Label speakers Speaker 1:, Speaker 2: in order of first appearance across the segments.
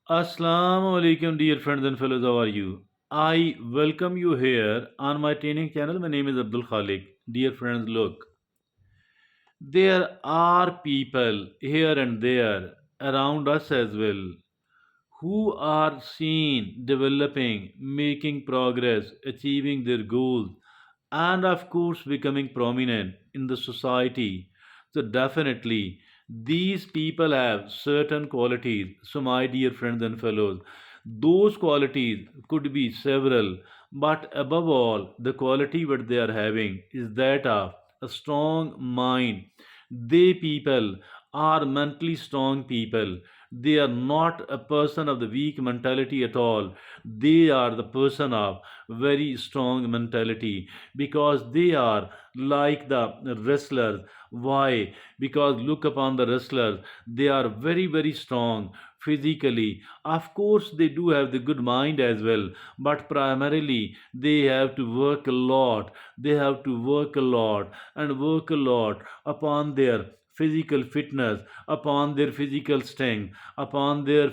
Speaker 1: Assalamu alaikum, dear friends and fellows. How are you? I welcome you here on my training channel. My name is Abdul Khalik. Dear friends, look, there are people here and there around us as well who are seen developing, making progress, achieving their goals, and of course becoming prominent in the society. So definitely these people have certain qualities. So my dear friends and fellows, those qualities could be several, but above all the quality what they are having is that of a strong mind. They people are mentally strong people. They are not a person of the weak mentality at all. They are the person of very strong mentality, because they are like the wrestlers. Why? Because look upon the wrestlers, they are very very strong physically. Of course they do have the good mind as well, but primarily they have to work a lot. They have to work a lot and work a lot upon their physical fitness, upon their physical strength, upon their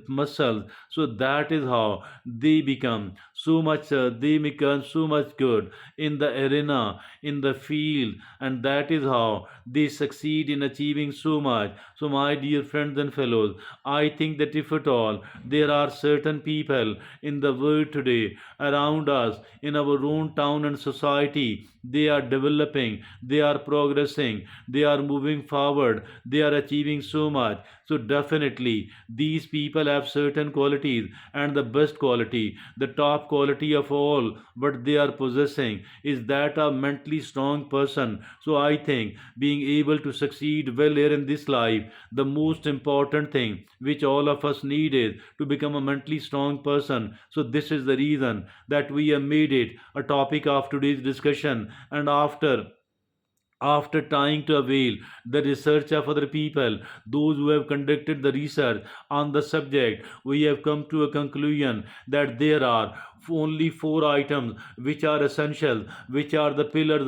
Speaker 1: muscles. So that is how they become so much good in the arena, in the field, and that is how they succeed in achieving so much. So my dear friends and fellows, I think that if at all there are certain people in the world today around us, in our own town and society, they are developing, they are progressing, they are moving forward, they are achieving so much. So definitely these people have certain qualities, and the best quality, the top quality of all what they are possessing, is that a mentally strong person. So I think being able to succeed well here in this life, the most important thing which all of us need is to become a mentally strong person. So this is the reason that we have made it a topic of today's discussion. And after trying to avail the research of other people, those who have conducted the research on the subject, we have come to a conclusion that there are only four items which are essential, which are the pillars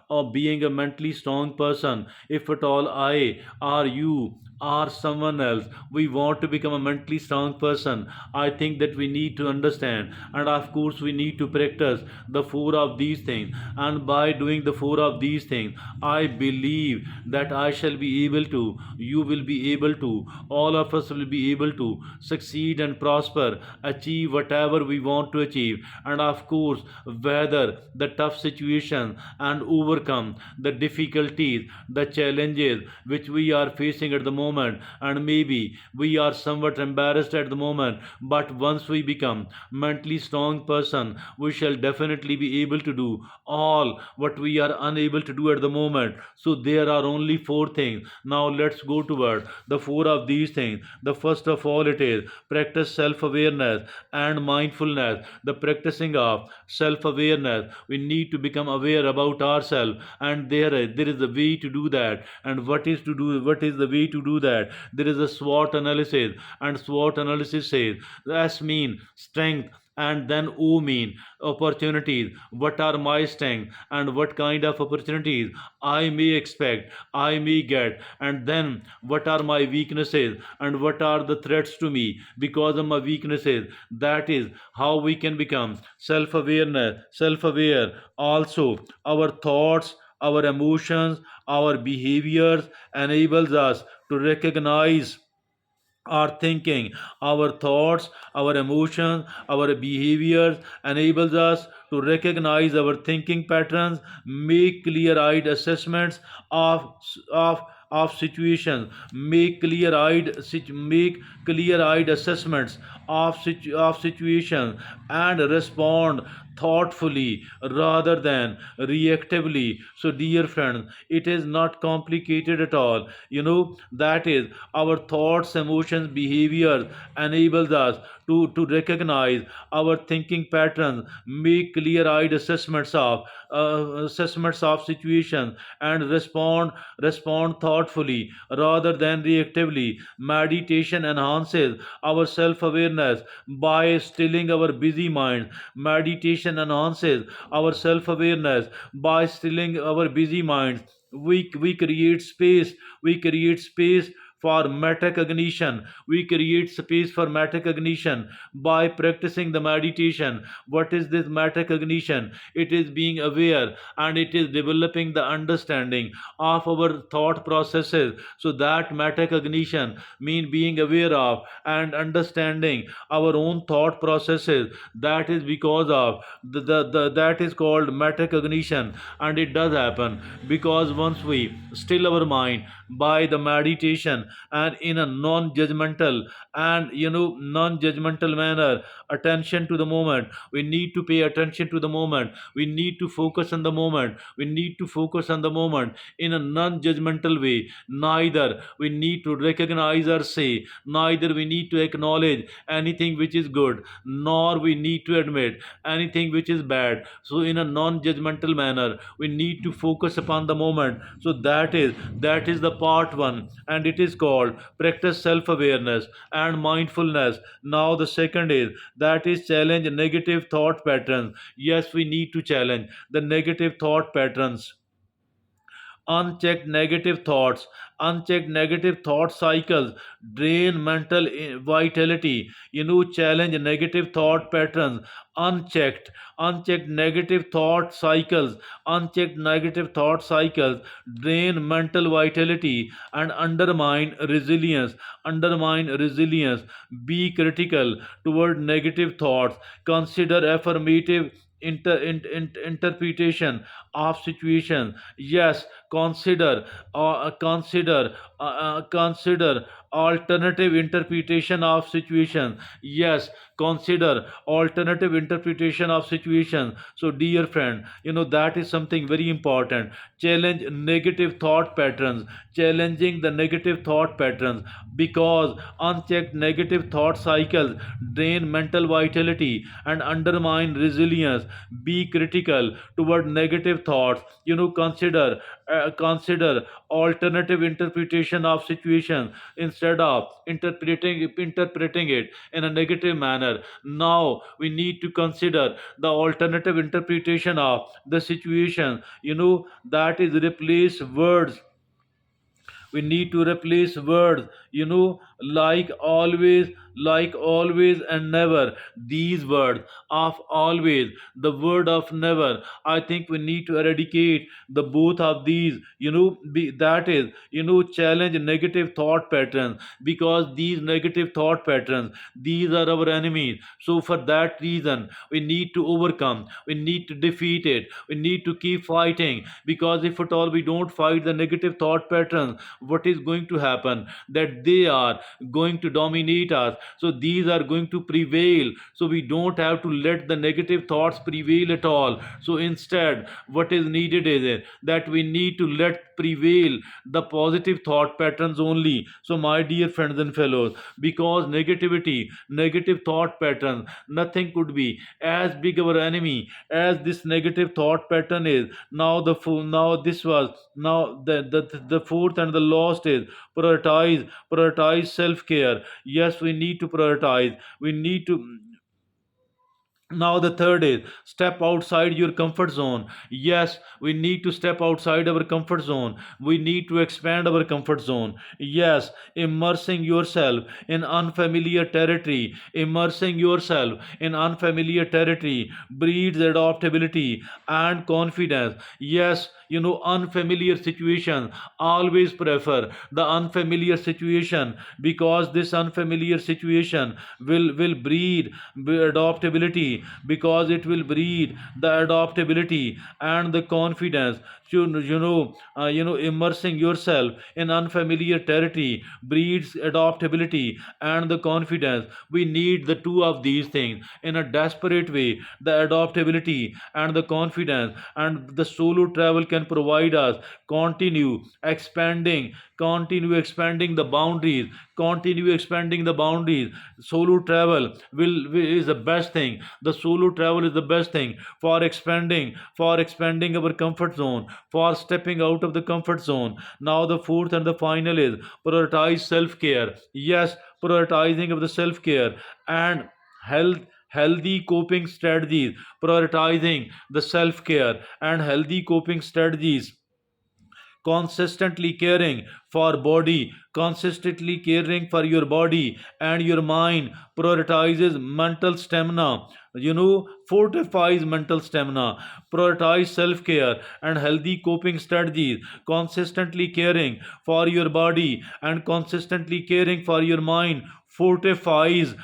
Speaker 1: of being a mentally strong person. If at all I or you or someone else, we want to become a mentally strong person, I think that we need to understand, and of course we need to practice the four of these things. And by doing the four of these things, I believe that I shall be able to, you will be able to, all of us will be able to succeed and prosper, achieve whatever we want to achieve, and of course weather the tough situation and overcome the difficulties, the challenges which we are facing at the moment. And maybe we are somewhat embarrassed at the moment, but once we become mentally strong person, we shall definitely be able to do all what we are unable to do at the moment. So there are only four things. Now let's go toward the four of these things. The first of all, it is practice self-awareness and mindfulness. The practicing of self-awareness, we need to become aware about ourselves, and there is a way to do that. And what is the way to do that? There is a SWOT analysis, and SWOT analysis says S mean strength, and then O mean opportunities. What are my strengths and what kind of opportunities I may expect, I may get, and then what are my weaknesses and what are the threats to me because of my weaknesses. That is how we can become self-aware. Also, our thoughts, our emotions, our behaviors enables us to recognize our thinking, our thoughts, our emotions, our behaviors enables us to recognize our thinking patterns, make clear-eyed assessments of of of situations, make clear-eyed assessments of situations, and respond thoughtfully rather than reactively. So dear friends, it is not complicated at all. That is, our thoughts, emotions, behaviors enables us to recognize our thinking patterns, make clear-eyed assessments of situations, and respond thoughtfully rather than reactively. Meditation enhances our self-awareness by stilling our busy mind. Meditation enhances our self-awareness by stilling our busy minds. We create space for metacognition. We create space for metacognition by practicing the meditation. What is this metacognition? It is being aware, and it is developing the understanding of our thought processes. So that metacognition mean being aware of and understanding our own thought processes. That is because of that is called metacognition. And it does happen because once we still our mind by the meditation, and in a non-judgmental and non-judgmental manner, attention to the moment, we need to pay attention to the moment, we need to focus on the moment, we need to focus on the moment in a non-judgmental way. Neither we need to recognize or say, neither we need to acknowledge anything which is good, nor we need to admit anything which is bad. So in a non-judgmental manner, we need to focus upon the moment. So that is the part one, and it is called practice self-awareness and mindfulness. Now the second is that is challenge negative thought patterns. Yes, we need to challenge the negative thought patterns. Unchecked negative thought cycles drain mental vitality. Challenge negative thought patterns. Unchecked negative thought cycles. Unchecked negative thought cycles drain mental vitality and undermine resilience. Be critical toward negative thoughts. Consider affirmative interpretation of situation. Yes, consider alternative interpretation of situation. Yes, consider alternative interpretation of situation. So dear friend, that is something very important. Challenge negative thought patterns. Challenging the negative thought patterns, because unchecked negative thought cycles drain mental vitality and undermine resilience. Be critical toward negative thoughts. Consider alternative interpretation of situation instead of interpreting it in a negative manner. Now we need to consider the alternative interpretation of the situation. That is replace words. We need to replace words, like always and never. These words of always, the word of never, I think we need to eradicate the both of these. That is, challenge negative thought patterns, because these negative thought patterns, these are our enemies. So for that reason, we need to overcome, we need to defeat it, we need to keep fighting. Because if at all we don't fight the negative thought patterns, what is going to happen? That they are going to dominate us. So these are going to prevail. So we don't have to let the negative thoughts prevail at all. So instead, what is needed is that we need to let prevail the positive thought patterns only. So my dear friends and fellows, because negative thought patterns, nothing could be as big our enemy as this negative thought pattern is. Now the fourth and the last is prioritize self care. Yes, we need to prioritize. We need to. Now the third is step outside your comfort zone. Yes, we need to step outside our comfort zone. We need to expand our comfort zone. Yes, immersing yourself in unfamiliar territory. Immersing yourself in unfamiliar territory breeds adaptability and confidence. Yes, unfamiliar situations, always prefer the unfamiliar situation, because this unfamiliar situation will breed adaptability, because it will breed the adaptability and the confidence. Immersing yourself in unfamiliar territory breeds adaptability and the confidence. We need the two of these things in a desperate way, the adaptability and the confidence. And the solo travel can provide us continue expanding the boundaries, continue expanding the boundaries. Solo travel is the best thing. The solo travel is the best thing for expanding our comfort zone, for stepping out of the comfort zone. Now the fourth and the final is prioritize self care. Yes, prioritizing of the self care and health healthy coping strategies. Prioritizing the self care and healthy coping strategies consistently caring for body, consistently caring for your body and your mind, prioritizes mental stamina, fortifies mental stamina, prioritize self-care and healthy coping strategies, consistently caring for your body and consistently caring for your mind fortifies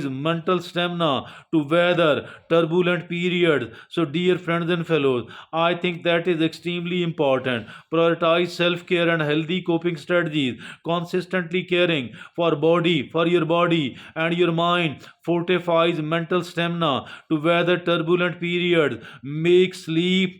Speaker 1: mental stamina to weather turbulent periods. So dear friends and fellows, I think that is extremely important. Prioritize self-care and healthy coping strategies, consistently caring for your body and your mind fortifies mental stamina to weather turbulent periods, make certain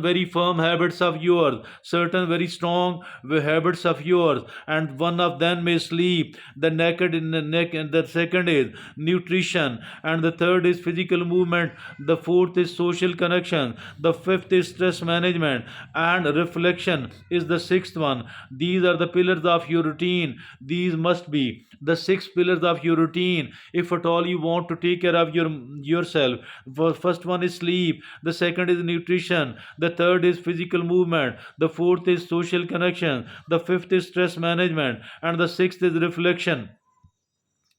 Speaker 1: very firm habits of yours, certain very strong habits of yours, and one of them may sleep, the naked in the neck, and the second is nutrition, and the third is physical movement, the fourth is social connection, the fifth is stress management, and reflection is the sixth one. These are the pillars of your routine. These must be the six pillars of your routine if at all you want to take care of yourself. First one is sleep, the second is nutrition, the third is physical movement, the fourth is social connection, the fifth is stress management, and the sixth is reflection,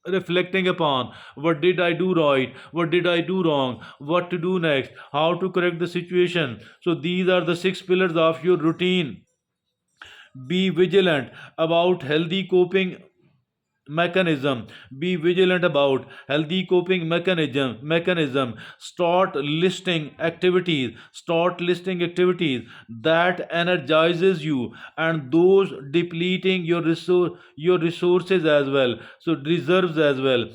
Speaker 1: reflecting upon what did I do right, what did I do wrong, what to do next, how to correct the situation. So these are the six pillars of your routine. Be vigilant about healthy coping mechanism. Be vigilant about healthy coping mechanism. Start listing activities that energizes you and those depleting your resources as well, so reserves as well.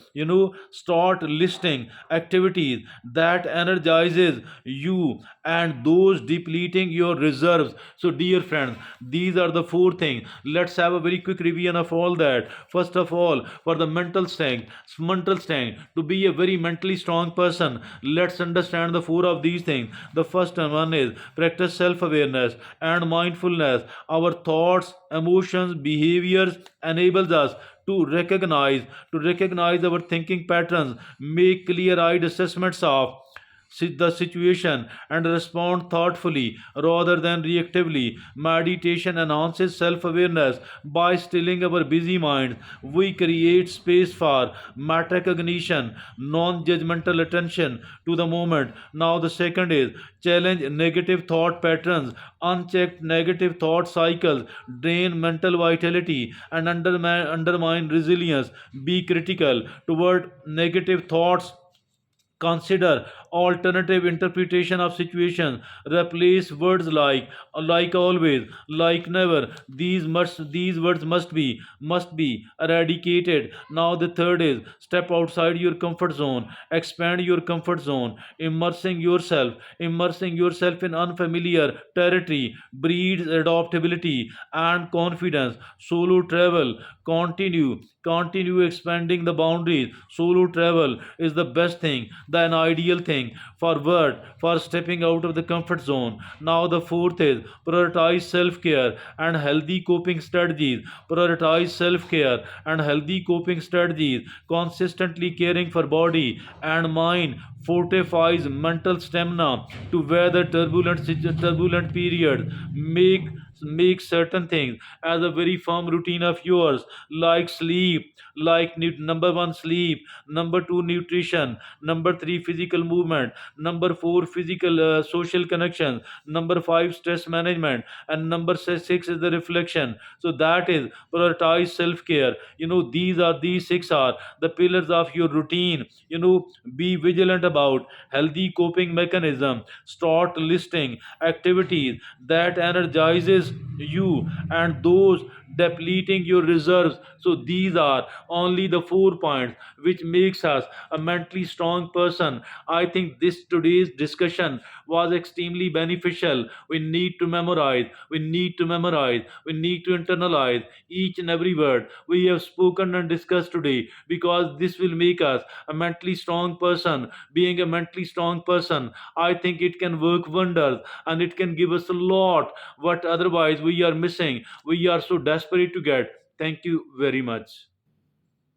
Speaker 1: Start listing activities that energizes you and those depleting your reserves. So dear friends, these are the four things. Let's have a very quick revision of all that. First of all, for the mental strength, to be a very mentally strong person, let's understand the four of these things. The first one is practice self-awareness and mindfulness. Our thoughts, emotions, behaviors enables us to recognize our thinking patterns, make clear-eyed assessments of the situation and respond thoughtfully rather than reactively. Meditation enhances self awareness by stilling our busy minds. We create space for metacognition, non judgmental attention to the moment. Now, the second is challenge negative thought patterns. Unchecked negative thought cycles drain mental vitality and undermine resilience. Be critical toward negative thoughts. Consider alternative interpretation of situations. Replace words like always, like never. These words must be eradicated. Now the third is step outside your comfort zone. Expand your comfort zone. Immersing yourself in unfamiliar territory breeds adaptability and confidence. Solo travel. Continue expanding the boundaries. Solo travel is the best thing, the an ideal thing for stepping out of the comfort zone. Now the fourth is prioritize self-care and healthy coping strategies. Prioritize self-care and healthy coping strategies. Consistently caring for body and mind fortifies mental stamina to weather turbulent periods. Make certain things as a very firm routine of yours, like sleep, like number one sleep, number two nutrition, number three physical movement, number four physical social connection, number five stress management, and number six is the reflection. So that is prioritize self-care. These six are the pillars of your routine. Be vigilant about healthy coping mechanism. Start listing activities that energizes you and those depleting your reserves. So these are only the 4 points which makes us a mentally strong person. I think this today's discussion was extremely beneficial. We need to internalize each and every word we have spoken and discussed today, because this will make us a mentally strong person. Being a mentally strong person, I think it can work wonders, and it can give us a lot what otherwise we are missing, we are so desperate to get. Thank you very much.